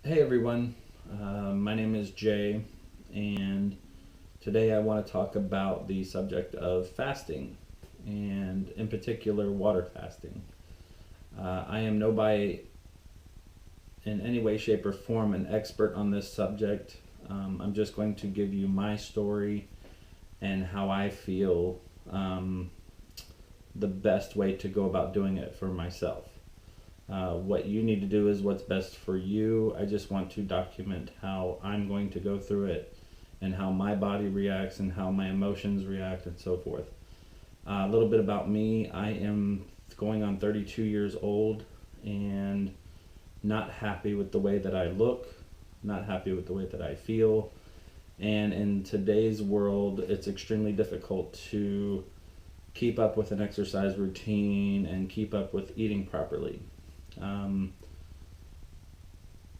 Hey everyone, my name is Jay, and today I want to talk about the subject of fasting, and in particular, water fasting. I am no by in any way, shape, or form an expert on this subject. I'm just going to give you my story and how I feel the best way to go about doing it for myself. What you need to do is what's best for you. I just want to document how I'm going to go through it and how my body reacts and how my emotions react and so forth. A little bit about me. I am going on 32 years old and not happy with the way that I look, not happy with the way that I feel. And in today's world, it's extremely difficult to keep up with an exercise routine and keep up with eating properly. Um,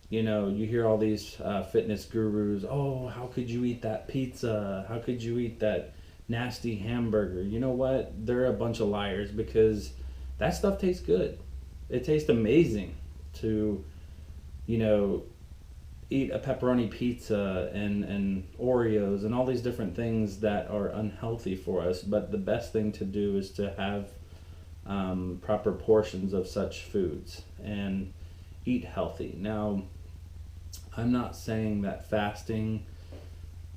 you hear all these fitness gurus. Oh, how could you eat that pizza? How could you eat that nasty hamburger? You know what? They're a bunch of liars because that stuff tastes good. It tastes amazing to, you know, eat a pepperoni pizza and Oreos and all these different things that are unhealthy for us. But the best thing to do is to have proper portions of such foods and eat healthy. Now, I'm not saying that fasting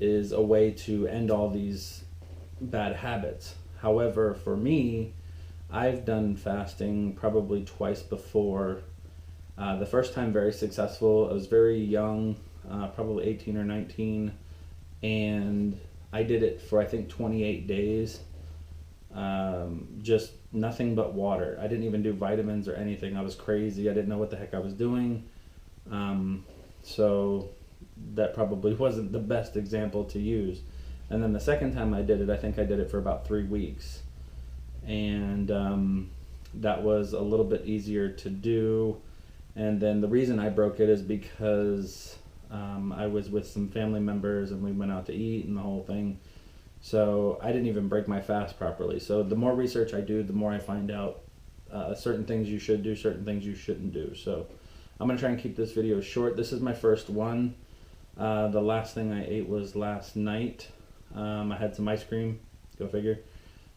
is a way to end all these bad habits. However, for me, I've done fasting probably twice before. The first time very successful. I was very young, probably 18 or 19, and I did it for I think 28 days. Just nothing but water. I didn't even do vitamins or anything. I was crazy. I didn't know what the heck I was doing. Um, so that probably wasn't the best example to use. And then the second time I did it, I think I did it for about 3 weeks. And that was a little bit easier to do. And then the reason I broke it is because I was with some family members and we went out to eat and the whole thing. So I didn't even break my fast properly. So the more research I do, the more I find out certain things you should do, certain things you shouldn't do. So I'm going to try and keep this video short. This is my first one. The last thing I ate was last night. I had some ice cream, go figure.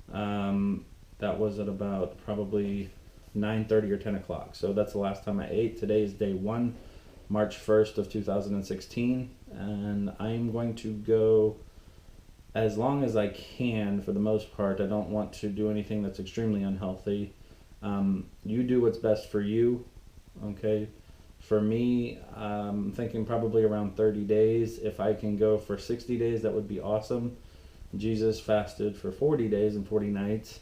That was at about probably 9:30 or 10 o'clock. So that's the last time I ate. Today is day one, March 1st of 2016. And I'm going to go as long as I can for the most part. I don't want to do anything that's extremely unhealthy. You do what's best for you, okay? For me, I'm thinking probably around 30 days. If I can go for 60 days, that would be awesome. Jesus fasted for 40 days and 40 nights.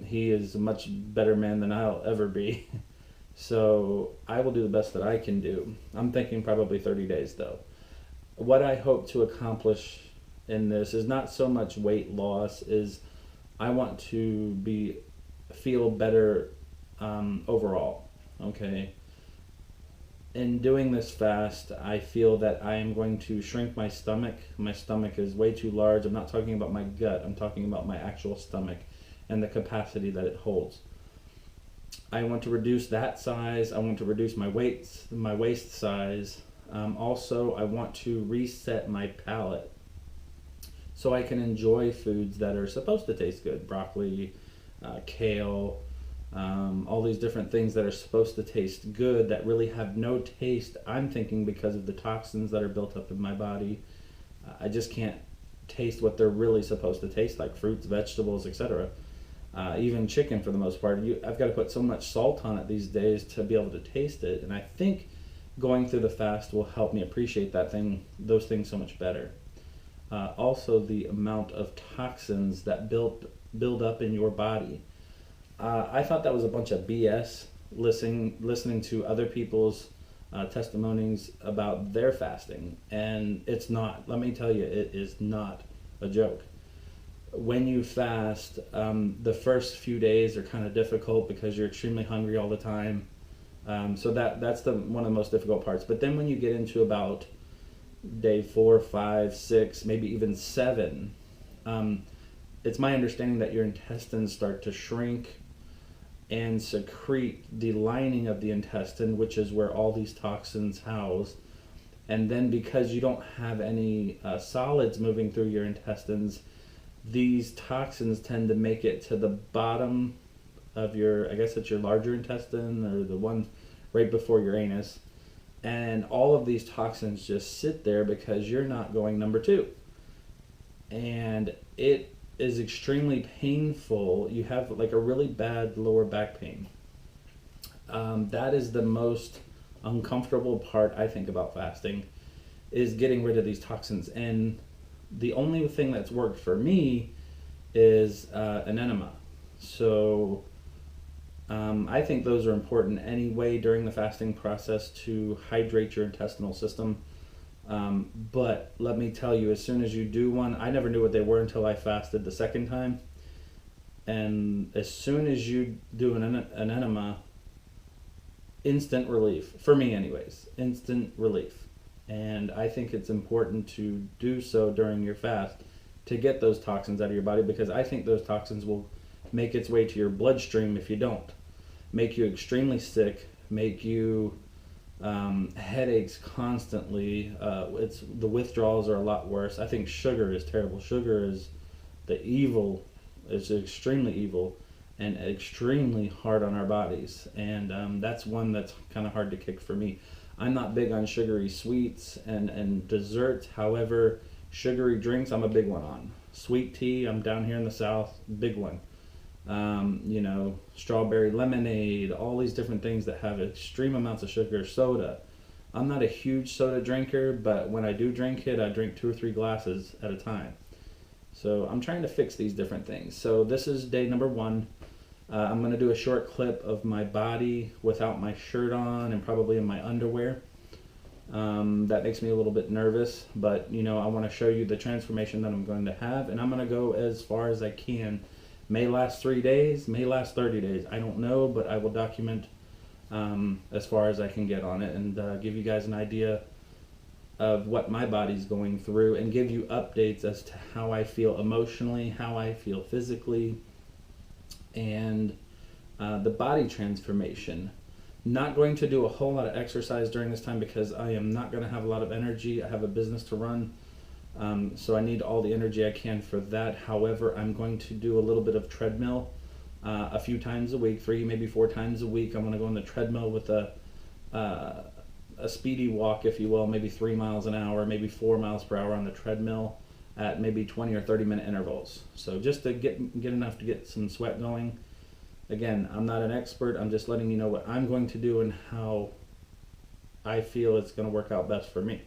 He is a much better man than I'll ever be. So I will do the best that I can do. I'm thinking probably 30 days though. What I hope to accomplish in this is not so much weight loss, is I want to be feel better overall. Okay, in doing this fast, I feel that I am going to shrink my stomach. My stomach is way too large. I'm not talking about my gut, I'm talking about my actual stomach and the capacity that it holds. I want to reduce that size. I want to reduce my waist size. Also, I want to reset my palate so I can enjoy foods that are supposed to taste good: broccoli, kale, all these different things that are supposed to taste good that really have no taste. I'm thinking because of the toxins that are built up in my body, I just can't taste what they're really supposed to taste like: fruits, vegetables, etc. Even chicken, for the most part. I've got to put so much salt on it these days to be able to taste it, and I think going through the fast will help me appreciate those things so much better. Also, the amount of toxins that build up in your body. I thought that was a bunch of BS. Listening to other people's testimonies about their fasting, and it's not. Let me tell you, it is not a joke. When you fast, the first few days are kind of difficult because you're extremely hungry all the time. So that's the one of the most difficult parts. But then when you get into about day 4, 5, 6, maybe even 7, um, it's my understanding that your intestines start to shrink and secrete the lining of the intestine, which is where all these toxins house. And then because you don't have any solids moving through your intestines, these toxins tend to make it to the bottom of your, I guess it's your larger intestine, or the one right before your anus. And all of these toxins just sit there because you're not going number two. And it is extremely painful. You have like a really bad lower back pain. That is the most uncomfortable part, I think, about fasting, is getting rid of these toxins. And the only thing that's worked for me is an enema. So I think those are important anyway during the fasting process to hydrate your intestinal system. But let me tell you, as soon as you do one, I never knew what they were until I fasted the second time. And as soon as you do an enema, instant relief. For me anyways, instant relief. And I think it's important to do so during your fast to get those toxins out of your body, because I think those toxins will make its way to your bloodstream if you don't. Make you extremely sick, make you headaches constantly. The withdrawals are a lot worse. I think sugar is terrible. Sugar is extremely evil and extremely hard on our bodies. And that's one that's kind of hard to kick for me. I'm not big on sugary sweets and desserts. However, sugary drinks, I'm a big one on. Sweet tea, I'm down here in the South, big one. Strawberry lemonade, all these different things that have extreme amounts of sugar. Soda. I'm not a huge soda drinker, but when I do drink it, I drink 2 or 3 glasses at a time. So I'm trying to fix these different things. So this is day number 1. I'm going to do a short clip of my body without my shirt on and probably in my underwear. That makes me a little bit nervous, but I want to show you the transformation that I'm going to have, and I'm going to go as far as I can. May last 3 days, may last 30 days. I don't know, but I will document as far as I can get on it, and give you guys an idea of what my body's going through, and give you updates as to how I feel emotionally, how I feel physically, and the body transformation. Not going to do a whole lot of exercise during this time because I am not going to have a lot of energy. I have a business to run, so I need all the energy I can for that. However, I'm going to do a little bit of treadmill a few times a week, 3, maybe 4 times a week. I'm going to go on the treadmill with a speedy walk, if you will, maybe 3 miles an hour, maybe 4 miles per hour on the treadmill at maybe 20 or 30 minute intervals. So just to get enough to get some sweat going. Again, I'm not an expert. I'm just letting you know what I'm going to do and how I feel it's going to work out best for me.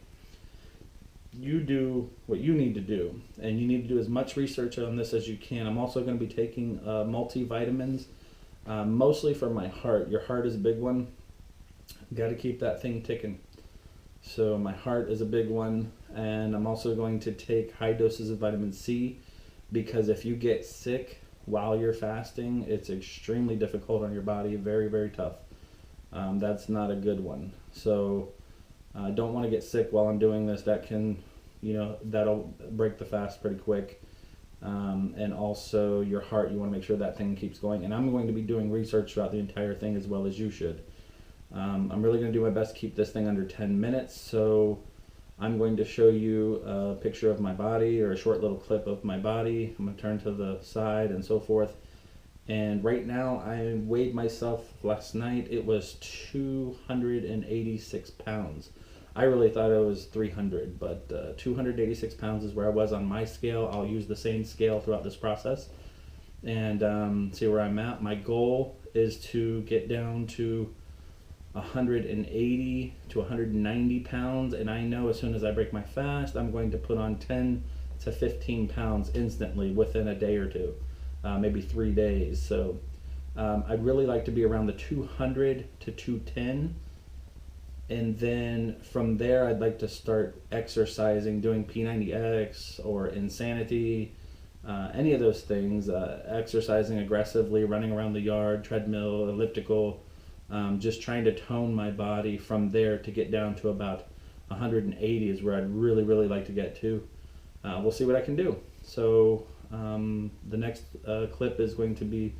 You do what you need to do, and you need to do as much research on this as you can. I'm also going to be taking multivitamins, mostly for my heart. Your heart is a big one. Got to keep that thing ticking. So my heart is a big one, and I'm also going to take high doses of vitamin C, because if you get sick while you're fasting, it's extremely difficult on your body, very, very tough. That's not a good one. So I don't want to get sick while I'm doing this. That can, that'll break the fast pretty quick. And also your heart, you want to make sure that thing keeps going. And I'm going to be doing research throughout the entire thing as well as you should. I'm really going to do my best to keep this thing under 10 minutes. So I'm going to show you a picture of my body, or a short little clip of my body. I'm going to turn to the side and so forth. And right now, I weighed myself last night. It was 286 pounds. I really thought it was 300, but 286 pounds is where I was on my scale. I'll use the same scale throughout this process and see where I'm at. My goal is to get down to 180 to 190 pounds, and I know as soon as I break my fast, I'm going to put on 10 to 15 pounds instantly within a day or two, maybe 3 days. So I'd really like to be around the 200 to 210, and then from there I'd like to start exercising, doing P90X or Insanity, any of those things, exercising aggressively, running around the yard, treadmill, elliptical, just trying to tone my body from there to get down to about 180 is where I'd really, really like to get to. We'll see what I can do. So the next clip is going to be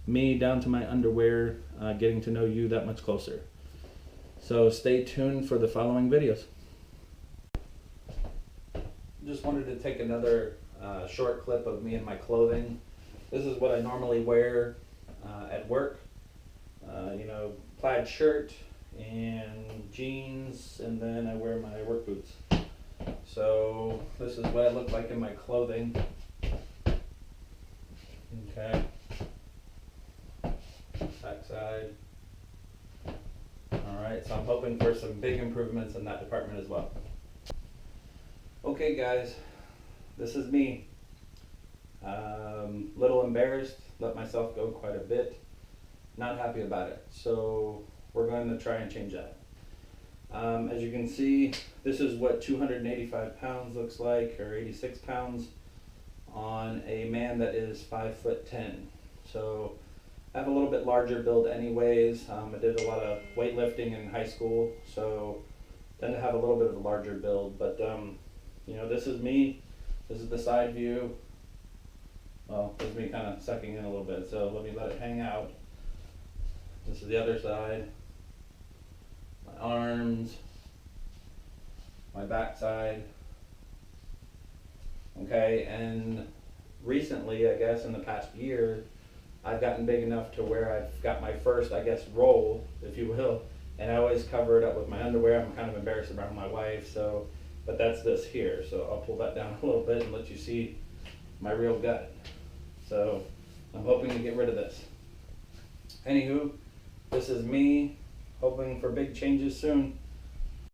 me down to my underwear, getting to know you that much closer. So stay tuned for the following videos. Just wanted to take another short clip of me in my clothing. This is what I normally wear at work. Plaid shirt and jeans, and then I wear my work boots. So this is what I look like in my clothing. Okay. Backside. Alright, so I'm hoping for some big improvements in that department as well. Okay guys, this is me. Little embarrassed, let myself go quite a bit. Not happy about it, so we're going to try and change that. As you can see, this is what 285 pounds looks like, or 86 pounds on a man that is 5'10". So I have a little bit larger build anyways. I did a lot of weightlifting in high school, so tend to have a little bit of a larger build. But this is me. This is the side view. Well, this is me kind of sucking in a little bit, so let me let it hang out. This is the other side. My arms, my backside. Okay, and recently, I guess in the past year, I've gotten big enough to where I've got my first, I guess, roll, if you will, and I always cover it up with my underwear. I'm kind of embarrassed around my wife, but that's this here. So I'll pull that down a little bit and let you see my real gut. So I'm hoping to get rid of this. Anywho, this is me, hoping for big changes soon.